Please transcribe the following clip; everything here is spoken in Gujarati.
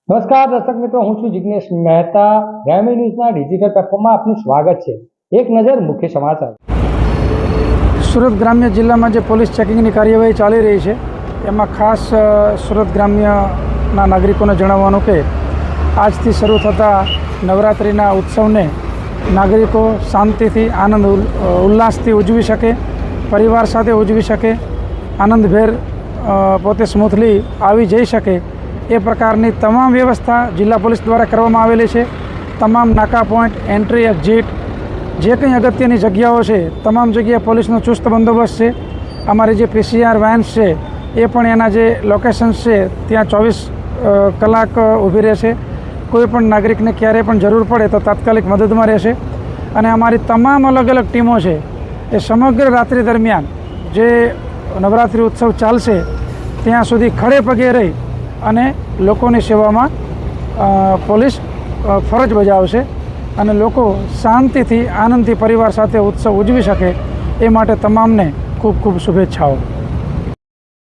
નમસ્કાર દર્શક મિત્રો, હું છું જિગ્નેશ મહેતા. ગ્રામી ન્યૂઝના ડિજિટલ પ્લેટફોર્મમાં આપનું સ્વાગત છે. એક નજર મુખ્ય સમાચાર. સુરત ગ્રામ્ય જિલ્લામાં જે પોલીસ ચેકિંગની કાર્યવાહી ચાલી રહી છે એમાં ખાસ સુરત ગ્રામ્યના નાગરિકોને જણાવવાનું કે આજથી શરૂ થતા નવરાત્રિના ઉત્સવને નાગરિકો શાંતિથી આનંદ ઉલ્લાસથી ઉજવી શકે, પરિવાર સાથે ઉજવી શકે, આનંદભેર પોતે સ્મૂથલી આવી જઈ શકે એ પ્રકારની તમામ વ્યવસ્થા જિલ્લા પોલીસ દ્વારા કરવામાં આવેલી છે. તમામ નાકા પોઈન્ટ, એન્ટ્રી એક્ઝિટ, જે કંઈ અગત્યની જગ્યાઓ છે તમામ જગ્યાએ પોલીસનો ચુસ્ત બંદોબસ્ત છે. અમારી જે PCR વેન્સ છે એ પણ એના જે લોકેશન્સ છે ત્યાં 24 કલાક ઊભી રહેશે. કોઈ પણ નાગરિકને ક્યારેય પણ જરૂર પડે તો તાત્કાલિક મદદમાં રહેશે. અને અમારી તમામ અલગ અલગ ટીમો છે એ સમગ્ર રાત્રિ દરમિયાન જે નવરાત્રિ ઉત્સવ ચાલશે ત્યાં સુધી ખડે પગે રહી અને લોકોની સેવામાં પોલીસ ફરજ બજાવશે અને લોકો શાંતિથી આનંદથી પરિવાર સાથે ઉત્સવ ઉજવી શકે એ માટે તમામને ખૂબ ખૂબ શુભેચ્છાઓ.